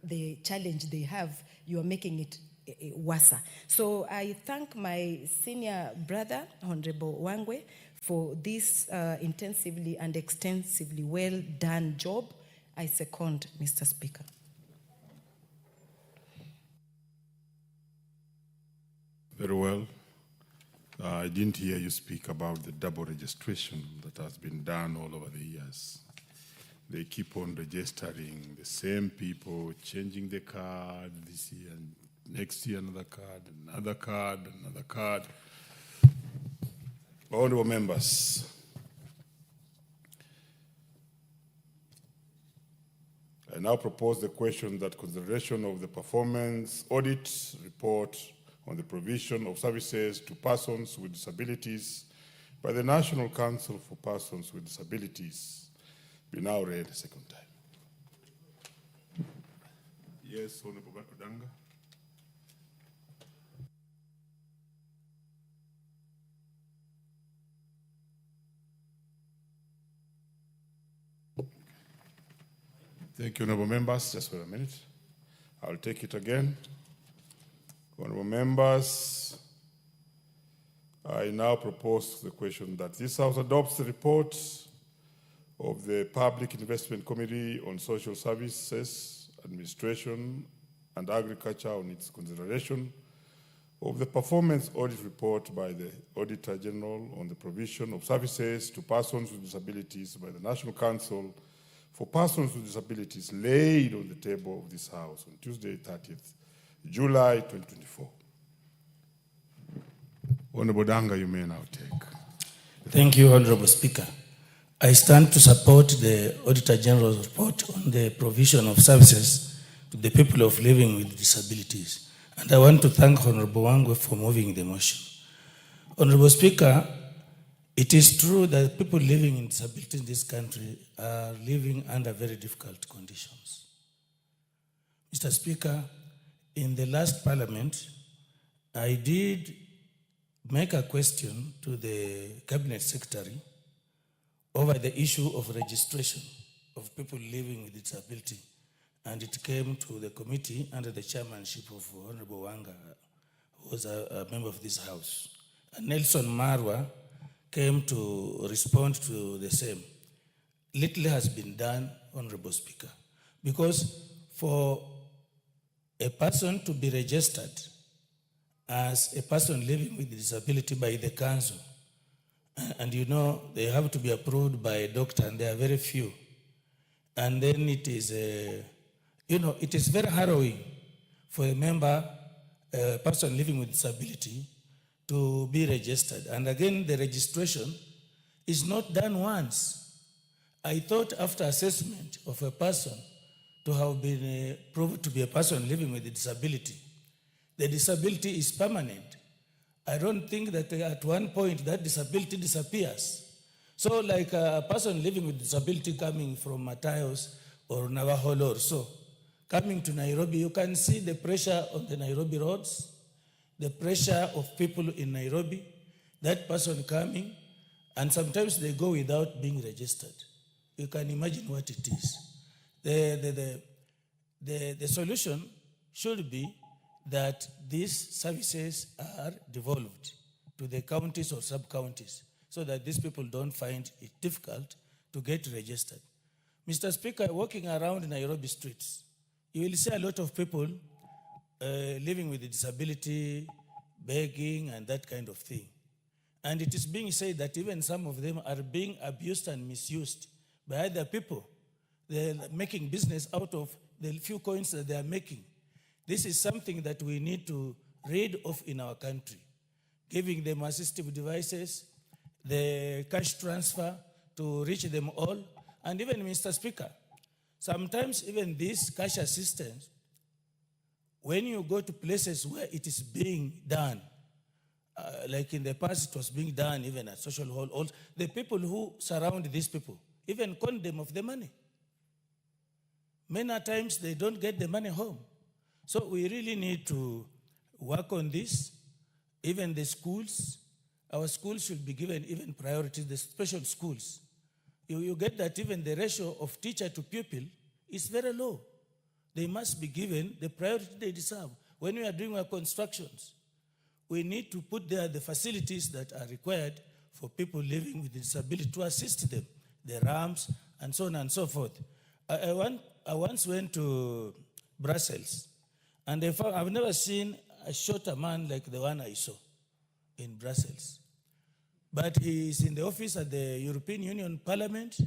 the challenge they have, you are making it worse. So I thank my senior brother, Honorable Wangwe, for this intensively and extensively well done job. I second, Mr. Speaker. Very well. I didn't hear you speak about the double registration that has been done all over the years. They keep on registering the same people, changing the card this year, and next year another card, another card, another card. Honorable members, I now propose the question that consideration of the performance audit report on the provision of services to persons with disabilities by the National Council for Persons with Disabilities be now read a second time. Yes, Honorable Bakudanga. Thank you, honorable members. Just for a minute. I'll take it again. Honorable members, I now propose the question that this House adopts the report of the Public Investment Committee on Social Services, Administration, and Agriculture on its consideration of the performance audit report by the Auditor General on the provision of services to persons with disabilities by the National Council for Persons with Disabilities laid on the table of this House on Tuesday, 30th July 2024. Honorable Danga, you may now take. Thank you, Honorable Speaker. I stand to support the Auditor General's report on the provision of services to the people of living with disabilities. And I want to thank Honorable Wangwe for moving the motion. Honorable Speaker, it is true that people living in disability in this country are living under very difficult conditions. Mr. Speaker, in the last Parliament, I did make a question to the Cabinet Secretary over the issue of registration of people living with disability, and it came to the committee under the chairmanship of Honorable Wanga, who was a member of this House. And Nelson Marwa came to respond to the same. Little has been done, Honorable Speaker, because for a person to be registered as a person living with disability by the council, and you know they have to be approved by a doctor, and there are very few. And then it is, it is very harrowing for a member, a person living with disability, to be registered. And again, the registration is not done once. I thought after assessment of a person to have been proved to be a person living with a disability, the disability is permanent. I don't think that at one point that disability disappears. So like a person living with disability coming from Matayos or Navajo or so, coming to Nairobi, you can see the pressure on the Nairobi roads, the pressure of people in Nairobi, that person coming, and sometimes they go without being registered. You can imagine what it is. The solution should be that these services are devolved to the counties or sub-counties so that these people don't find it difficult to get registered. Mr. Speaker, walking around Nairobi streets, you will see a lot of people living with a disability, begging, and that kind of thing. And it is being said that even some of them are being abused and misused by other people. They're making business out of the few coins that they are making. This is something that we need to rid of in our country, giving them assistive devices, the cash transfer to reach them all. And even, Mr. Speaker, sometimes even this cash assistance, when you go to places where it is being done, like in the past it was being done even at social hall, the people who surround these people even con them of the money. Many times they don't get the money home. So we really need to work on this. Even the schools, our schools should be given even priority, the special schools. You get that even the ratio of teacher to pupil is very low. They must be given the priority they deserve. When we are doing our constructions, we need to put there the facilities that are required for people living with disability to assist them, the ramps and so on and so forth. I once went to Brussels, and I've never seen a shorter man like the one I saw in Brussels. But he is in the office at the European Union Parliament.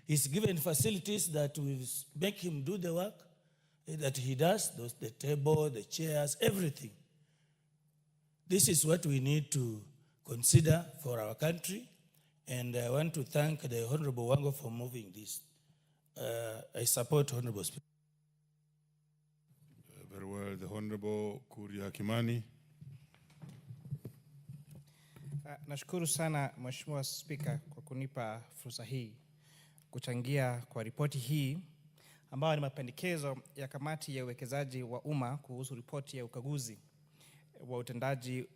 He's given facilities that will make him do the work that he does, the table, the chairs, everything. This is what we need to consider for our country, and I want to thank the Honorable Wango for moving this. I support Honorable Speaker. Very well, the Honorable Kuria Kimani. Nashukuru sana Mheshimiwa Spika kwa kunipa fursa hii kuchangia kwa ripoti hii ambayo ni mapendekezo ya kamati ya uwekezaji wa umma kuhusu ripoti ya ukaguzi wa utendaji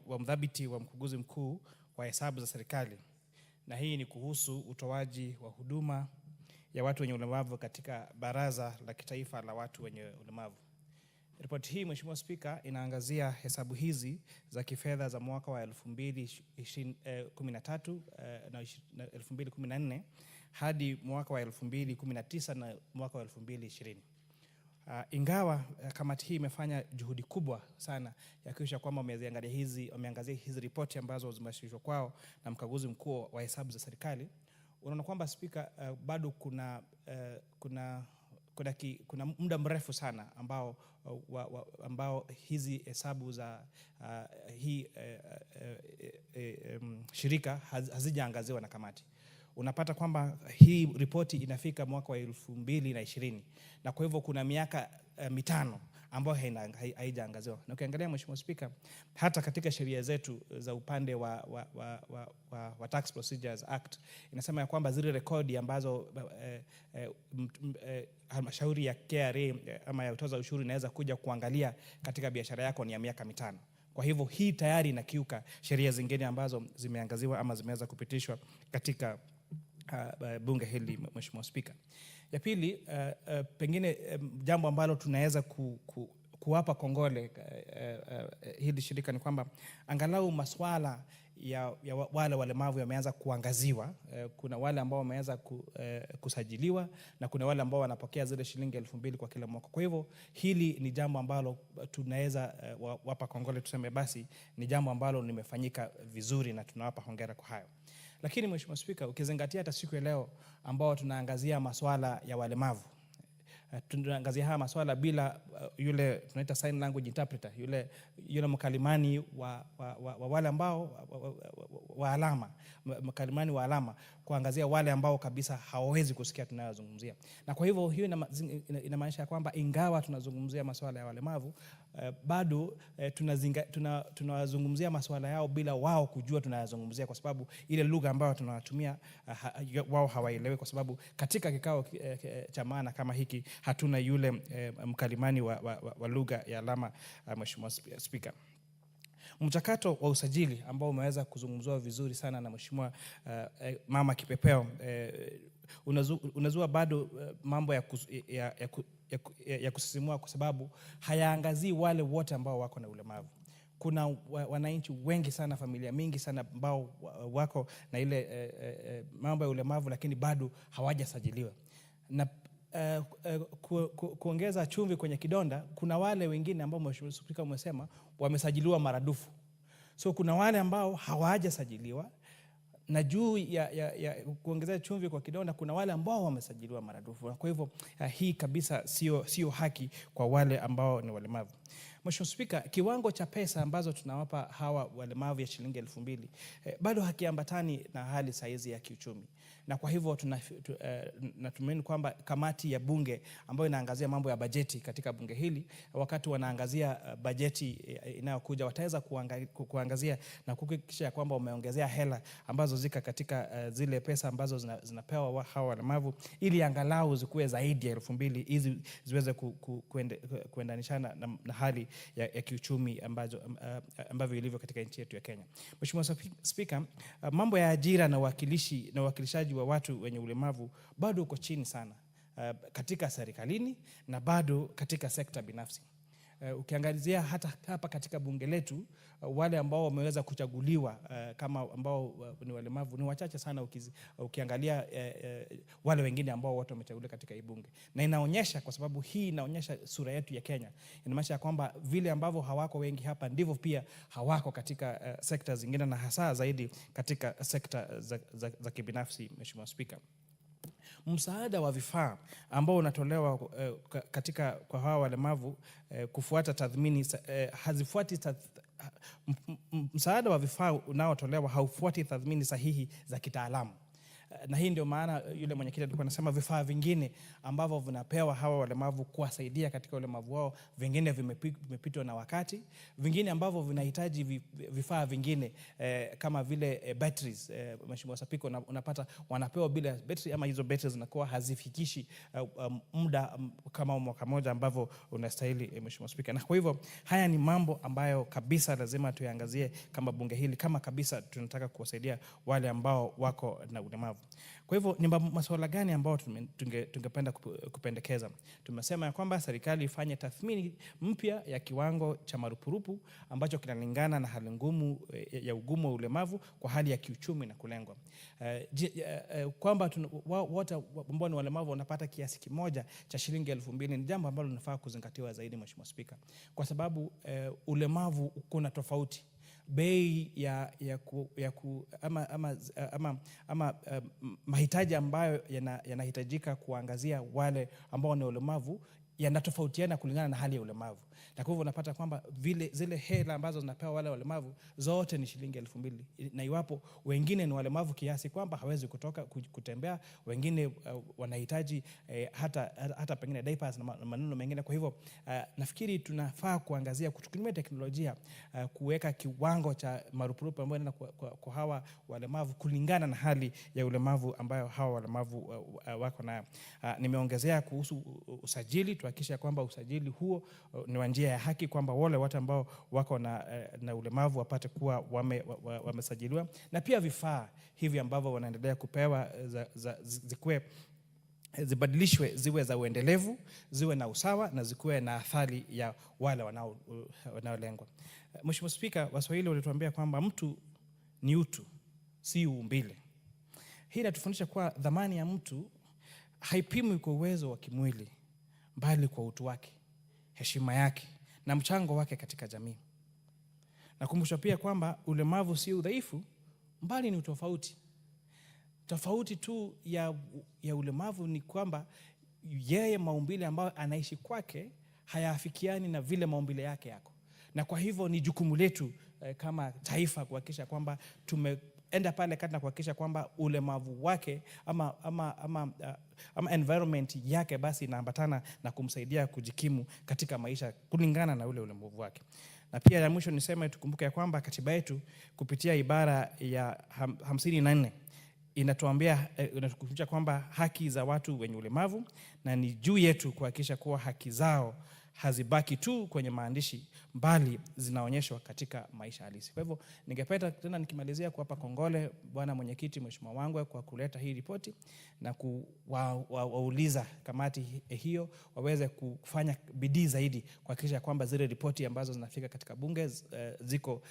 wa mdhibiti wa mkaguzi mkuu wa hesabu za serikali, na hii ni kuhusu utoaji wa huduma ya watu wenye ulemavu katika Baraza la Kitaifa la Watu wenye Ulemavu. Ripoti hii Mheshimiwa Spika inaangazia hesabu hizi za kifedha za mwaka wa 2013 na 2014 hadi mwaka wa 2019 na mwaka wa 2020. Ingawa kamati hii imefanya juhudi kubwa sana ya kuhakikisha kwamba wameangazia hizi ripoti ambazo zimewasilishwa kwao na mkaguzi mkuu wa hesabu za serikali, unaona kwamba Spika, bado kuna muda mrefu sana ambao hizi hesabu za hii shirika hazijaangaziwa na kamati. Unapata kwamba hii ripoti inafika mwaka wa 2020, na kwa hivyo kuna miaka 5 ambayo haijaangaziwa. Na ukiangalia Mheshimiwa Spika, hata katika sheria zetu za upande wa Tax Procedures Act inasema ya kwamba zile rekodi ambazo halmashauri ya KRA ama ya utoza ushuru inaweza kuja kuangalia katika biashara yako ni ya miaka 5. Kwa hivyo hii tayari inakiuka sheria zingine ambazo zimeangaziwa ama zimeweza kupitishwa katika bunge hili Mheshimiwa Spika. Ya pili, pengine jambo ambalo tunaweza kuwapa kongole hili shirika ni kwamba angalau masuala ya wale walemavu yameanza kuangaziwa. Kuna wale ambao wameanza kusajiliwa na kuna wale ambao wanapokea zile shilingi 2,000 kwa kila mwaka. Kwa hivyo hili ni jambo ambalo tunaweza wapa kongole, tuseme basi ni jambo ambalo limefanyika vizuri na tunawapa hongera kwa hayo. Lakini Mheshimiwa Spika, ukizingatia hata siku ya leo ambao tunaangazia masuala ya walemavu, tunaangazia haya masuala bila yule tunaita sign language interpreter, yule mkalimani wa wale ambao wa alama, mkalimani wa alama, kuangazia wale ambao kabisa hawawezi kusikia tunayozungumzia. Na kwa hivyo hiyo inamaanisha kwamba ingawa tunazungumzia masuala ya walemavu, bado tunazungumzia masuala yao bila wao kujua tunayozungumzia, kwa sababu ile lugha ambayo tunatumia wao hawaelewi, kwa sababu katika kikao cha maana kama hiki hatuna yule mkalimani wa lugha ya alama. Mheshimiwa Spika, mchakato wa usajili ambao umeweza kuzungumzwa vizuri sana na Mheshimiwa Mama Kipepeo unazua bado mambo ya kusisimua, kwa sababu hayaangazii wale wote ambao wako na ulemavu. Kuna wananchi wengi sana, familia mingi sana ambao wako na ile mambo ya ulemavu lakini bado hawajasajiliwa. Na kuongeza chumvi kwenye kidonda, kuna wale wengine ambao Mheshimiwa Spika umesema wamesajiliwa maradufu. So kuna wale ambao hawajasajiliwa, na juu ya kuongeza chumvi kwa kidonda kuna wale ambao wamesajiliwa maradufu. Kwa hivyo hii kabisa sio haki kwa wale ambao ni walemavu. Mheshimiwa Spika, kiwango cha pesa ambazo tunawapa hawa walemavu ya shilingi 2,000 bado hakiambatani na hali saizi ya kiuchumi. Na kwa hivyo natumaini kwamba kamati ya bunge ambayo inaangazia mambo ya bajeti katika bunge hili, wakati wanaangazia bajeti inayokuja, wataweza kuangazia na kuhakikisha kwamba wameongezea hela ambazo zika katika zile pesa ambazo zinapewa hawa walemavu, ili angalau zikuwe zaidi ya 2,000 hizi ziweze kuendanishana na hali ya kiuchumi ambavyo ilivyo katika nchi yetu ya Kenya. Mheshimiwa Spika, mambo ya ajira na uwakilishaji wa watu wenye ulemavu bado uko chini sana. katika serikalini na bado katika sekta binafsi. Ukiangalizia hata hapa katika bunge letu, wale ambao wameweza kuchaguliwa kama ambao ni walemavu ni wachache sana ukiangalia wale wengine ambao wote wamechaguliwa katika hii bunge. Na inaonyesha, kwa sababu hii inaonyesha sura yetu ya Kenya, inamaanisha kwamba vile ambavyo hawako wengi hapa ndivyo pia hawako katika sekta zingine, na hasa zaidi katika sekta za kibinafsi. Mheshimiwa Spika, msaada wa vifaa ambao unatolewa katika kwa hawa walemavu kufuata tathmini hazifuati msaada wa vifaa unaotolewa haufuati tathmini sahihi za kitaalamu. Na hii ndio maana yule mwenyekiti alikuwa anasema vifaa vingine ambavyo vinapewa hawa walemavu kuwasaidia katika ulemavu wao, vingine vimepitwa na wakati, vingine ambavyo vinahitaji vifaa vingine kama vile batteries. Mheshimiwa Spika, unapata wanapewa bila battery, ama hizo batteries zinakuwa hazifikishi muda kama mwaka mmoja ambavyo unastahili, Mheshimiwa Spika. Na kwa hivyo haya ni mambo ambayo kabisa lazima tuyaangazie kama bunge hili, kama kabisa tunataka kuwasaidia wale ambao wako na ulemavu. Kwa hivyo ni masuala gani ambao tungependa kupendekeza? Tumesema ya kwamba serikali ifanye tathmini mpya ya kiwango cha marupurupu ambacho kinalingana na hali ngumu ya ugumu wa ulemavu kwa hali ya kiuchumi na kulengwa. Kwamba wote ambao ni walemavu wanapata kiasi kimoja cha shilingi 2,000 ni jambo ambalo linafaa kuzingatiwa zaidi, Mheshimiwa Spika, kwa sababu ulemavu kuna tofauti. Bei mahitaji ambayo yanahitajika kuangazia wale ambao ni ulemavu yanatofautiana kulingana na hali ya ulemavu. Na kwa hivyo unapata kwamba zile hela ambazo zinapewa wale walemavu zote ni shilingi 2,000. Na iwapo wengine ni walemavu kiasi kwamba hawezi kutoka kutembea, wengine wanahitaji hata pengine diapers na maneno mengine. Kwa hivyo nafikiri tunafaa kuangazia kutumia teknolojia kuweka kiwango cha marupurupu ambayo ni kwa hawa walemavu kulingana na hali ya ulemavu ambayo hawa walemavu wako nayo. Nimeongezea kuhusu usajili, tuhakikisha kwamba usajili huo ni njia ya haki, kwamba wale watu ambao wako na ulemavu wapate kuwa wamesajiliwa, na pia vifaa hivi ambavyo wanaendelea kupewa zibadilishwe ziwe za uendelevu, ziwe na usawa, na zikuwe na athari ya wale wanaolengwa. Mheshimiwa Spika, Waswahili walituambia kwamba mtu ni utu, si uumbile. Hii inatufundisha kuwa dhamani ya mtu haipimwi kwa uwezo wa kimwili, bali kwa utu wake, heshima yake na mchango wake katika jamii. Nakumbusha pia kwamba ulemavu si udhaifu, bali ni utofauti. Tofauti tu ya ulemavu ni kwamba yeye maumbile ambayo anaishi kwake hayaafikiani na vile maumbile yake yako. Na kwa hivyo ni jukumu letu kama taifa kuhakikisha kwamba tumeenda pale kati na kuhakikisha kwamba ulemavu wake ama environment yake basi inaambatana na kumsaidia kujikimu katika maisha kulingana na ule ulemavu wake. Na pia ya mwisho niseme tukumbuke ya kwamba katiba yetu kupitia ibara ya 54 inatuambia inatukumbusha kwamba haki za watu wenye ulemavu, na ni juu yetu kuhakikisha kuwa haki zao hazibaki tu kwenye maandishi, bali zinaonyeshwa katika maisha halisi. Kwa hivyo ningependa tena nikimalizia kuwapa kongole Bwana Mwenyekiti, Mheshimiwa Wangwe, kwa kuleta hii ripoti na kuwauliza kamati hiyo waweze kufanya bidii zaidi kuhakikisha kwamba zile ripoti ambazo zinafika katika bunge ziko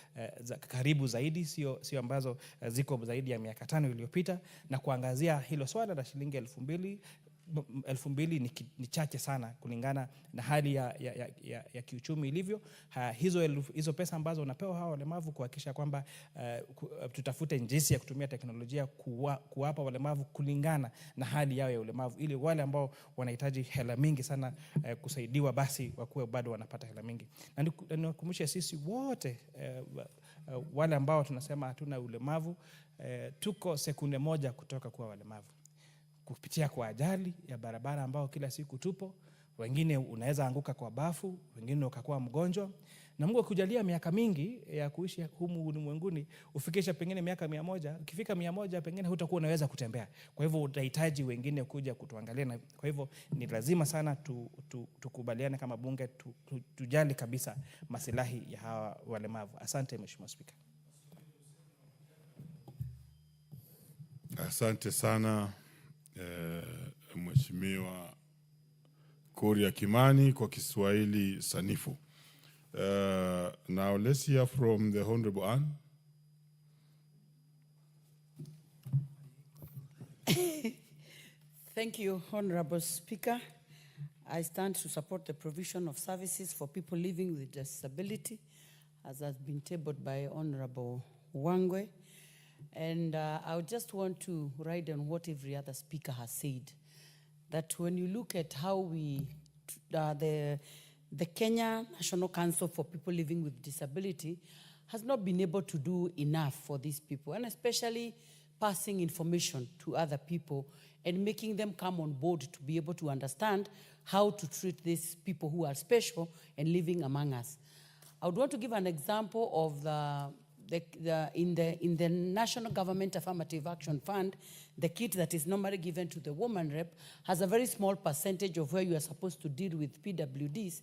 karibu zaidi, sio ambazo ziko zaidi ya miaka 5 iliyopita, na kuangazia hilo swala la shilingi 2,000 ni chache sana kulingana na hali ya kiuchumi ilivyo. Hizo pesa ambazo wanapewa hawa walemavu kuhakikisha kwamba tutafute jinsi ya kutumia teknolojia kuwapa walemavu kulingana na hali yao ya ulemavu, ili wale ambao wanahitaji hela mingi sana kusaidiwa basi wakuwe bado wanapata hela mingi. Na nikukumbushe sisi wote wale ambao tunasema hatuna ulemavu, tuko sekunde moja kutoka kuwa walemavu kupitia kwa ajali ya barabara ambao kila siku tupo. Wengine unaweza anguka kwa bafu, wengine ukakuwa mgonjwa, na Mungu akujalia miaka mingi ya kuishi humu ulimwenguni ufikisha pengine miaka 100. Ukifika 100 pengine hutakuwa unaweza kutembea. Kwa hivyo utahitaji wengine kuja kutuangalia, na kwa hivyo ni lazima sana tukubaliane kama bunge tujali kabisa maslahi ya hawa walemavu. Asante Mheshimiwa Spika. Asante sana Mheshimiwa Kuria Kimani kwa Kiswahili sanifu. Now let's hear from the Honorable Anne. Thank you, Honorable Speaker. I stand to support the provision of services for people living with disability, as has been tabled by Honorable Wangwe. And I would just want to ride on what every other speaker has said, that when you look at how we, the Kenya National Council for People Living with Disability has not been able to do enough for these people, and especially passing information to other people and making them come on board to be able to understand how to treat these people who are special and living among us. I would want to give an example of in the National Government Affirmative Action Fund, the kit that is normally given to the woman rep has a very small percentage of where you are supposed to deal with PWDs.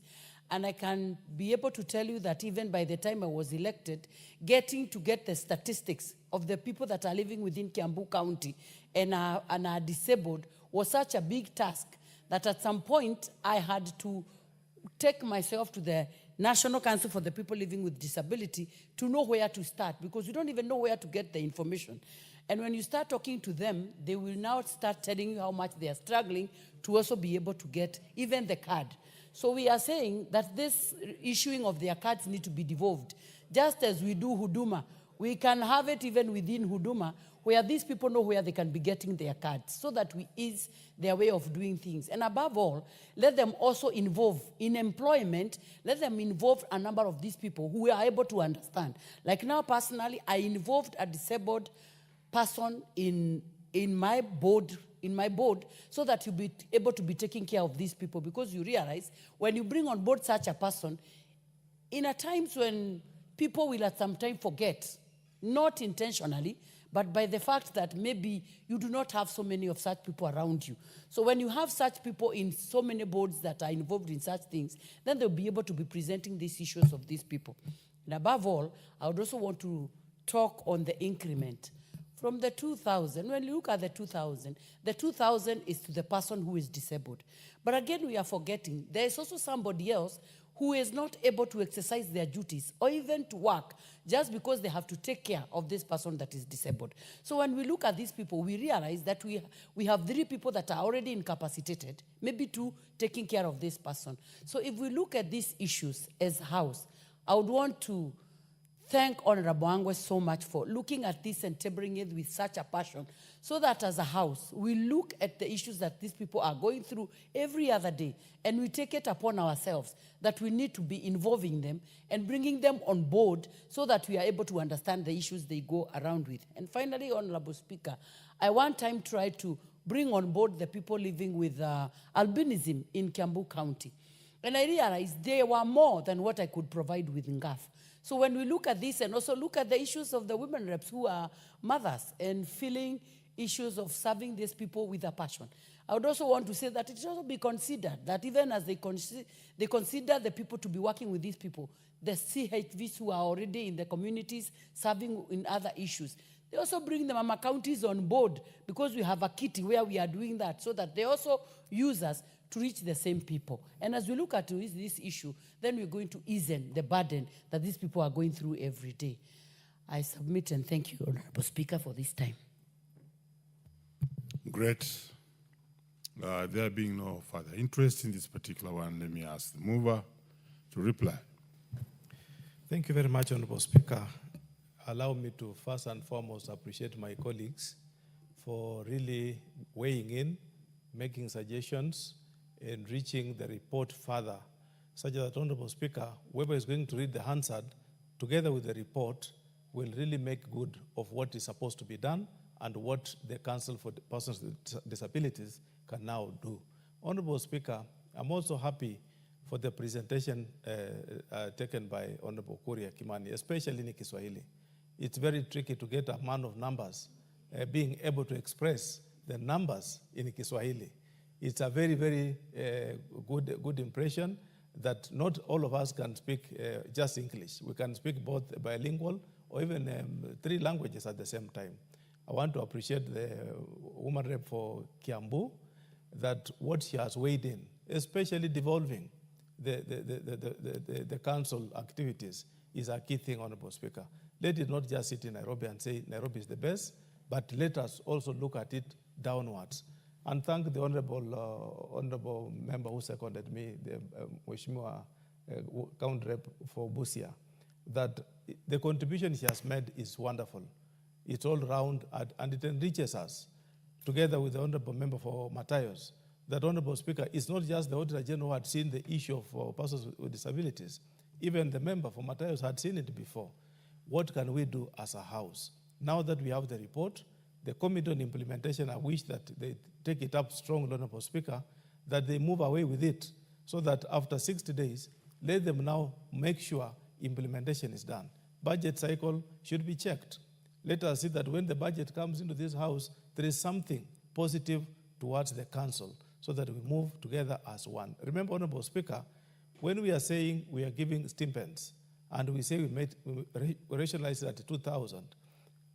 And I can be able to tell you that even by the time I was elected, get the statistics of the people that are living within Kiambu County and are disabled was such a big task that at some point I had to take myself to the National Council for the People Living with Disability to know where to start, because you don't even know where to get the information. And when you start talking to them, they will now start telling you how much they are struggling to also be able to get even the card. So we are saying that this issuing of their cards need to be devolved. Just as we do Huduma, we can have it even within Huduma, where these people know where they can be getting their cards, so that we ease their way of doing things. And above all, let them also involve in employment, let them involve a number of these people who are able to understand. Like now, personally, I involved a disabled person in my board, so that you'll be able to be taking care of these people, because you realize when you bring on board such a person, in a times when people will at some time forget, not intentionally, but by the fact that maybe you do not have so many of such people around you. So when you have such people in so many boards that are involved in such things, then they'll be able to be presenting these issues of these people. And above all, I would also want to talk on the increment. From the 2,000, when you look at the 2,000 is to the person who is disabled. But again, we are forgetting, there is also somebody else who is not able to exercise their duties or even to work just because they have to take care of this person that is disabled. So when we look at these people, we realize that we have 3 people that are already incapacitated, maybe 2 taking care of this person. So if we look at these issues as House, I would want to thank Honorable Wangwe so much for looking at this and tabling it with such a passion, so that as a House, we look at the issues that these people are going through every other day, and we take it upon ourselves that we need to be involving them and bringing them on board so that we are able to understand the issues they go around with. And finally, Honorable Speaker, I one time tried to bring on board the people living with albinism in Kiambu County. And I realized they were more than what I could provide with NGAF. So when we look at this and also look at the issues of the women reps who are mothers and feeling issues of serving these people with a passion, I would also want to say that it should also be considered that even as they consider the people to be working with these people, the CHVs who are already in the communities serving in other issues, they also bring the mama counties on board, because we have a kitty where we are doing that, so that they also use us to reach the same people. And as we look at this issue, then we're going to ease the burden that these people are going through every day. I submit and thank you, Honorable Speaker, for this time. Great. There being no further interest in this particular one, let me ask the mover to reply. Thank you very much, Honorable Speaker. Allow me to first and foremost appreciate my colleagues for really weighing in, making suggestions, and reaching the report further, such that, Honorable Speaker, whoever is going to read the Hansard, together with the report, will really make good of what is supposed to be done and what the Council for Persons with Disabilities can now do. Honorable Speaker, I'm also happy for the presentation taken by Honorable Kuria Kimani, especially in Kiswahili. It's very tricky to get a man of numbers being able to express the numbers in Kiswahili. It's a very, very good impression that not all of us can speak just English. We can speak both bilingual or even 3 languages at the same time. I want to appreciate the woman rep for Kiambu, that what she has weighed in especially devolving the council activities is a key thing, Honorable Speaker. Let it not just sit in Nairobi and say Nairobi is the best, but let us also look at it downwards. And thank the honorable member who seconded me, the Mheshimiwa County Rep for Busia, that the contribution he has made is wonderful. It's all round and it enriches us, together with the honorable member for Matayos. That, Honorable Speaker, it's not just the Auditor General who had seen the issue of persons with disabilities. Even the member for Matayos had seen it before. What can we do as a house? Now that we have the report, the Committee on Implementation, I wish that they take it up strongly, Honorable Speaker, that they move away with it, so that after 60 days, let them now make sure implementation is done. Budget cycle should be checked. Let us see that when the budget comes into this house, there is something positive towards the council, so that we move together as one. Remember, Honorable Speaker, when we are saying we are giving stipends, and we say we rationalize it at 2,000,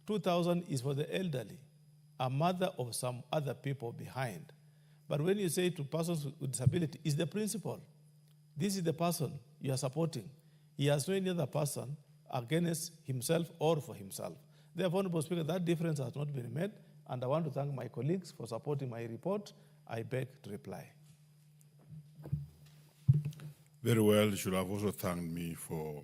2,000 is for the elderly, a mother of some other people behind. But when you say to persons with disability, it's the principal. This is the person you are supporting. He has no any other person against himself or for himself. Therefore, Honorable Speaker, that difference has not been made, and I want to thank my colleagues for supporting my report. I beg to reply. Very well. You should have also thanked me for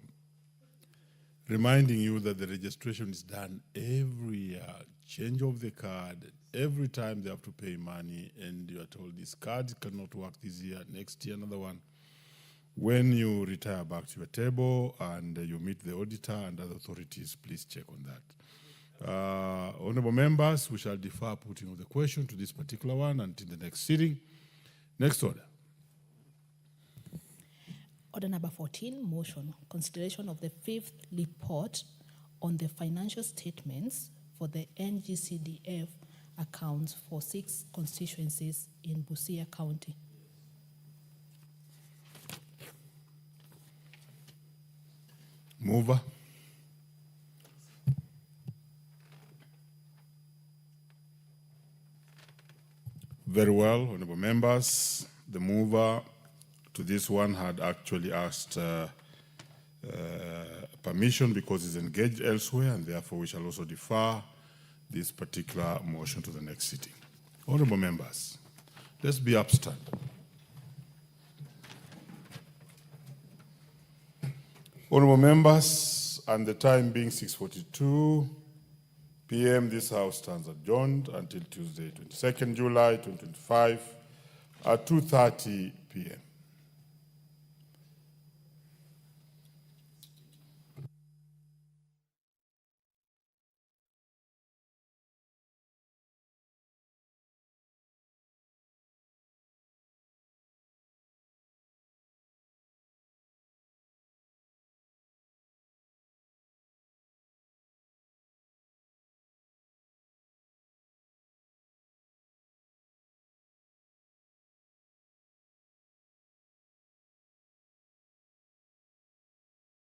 reminding you that the registration is done every year. Change of the card, every time they have to pay money, and you are told this card cannot work this year, next year another one. When you retire back to your table and you meet the auditor and other authorities, please check on that. Honorable members, we shall defer putting of the question to this particular one until the next sitting. Next order. Order number 14, motion, consideration of the fifth report on the financial statements for the NGCDF accounts for 6 constituencies in Busia County. Mover. Very well, honorable members. The mover to this one had actually asked permission because he's engaged elsewhere, and therefore we shall also defer this particular motion to the next sitting. Honorable members, let's be upstanding. Honorable members, and the time being 6:42 p.m., this House stands adjourned until Tuesday, 22nd July 2025 at 2:30 p.m.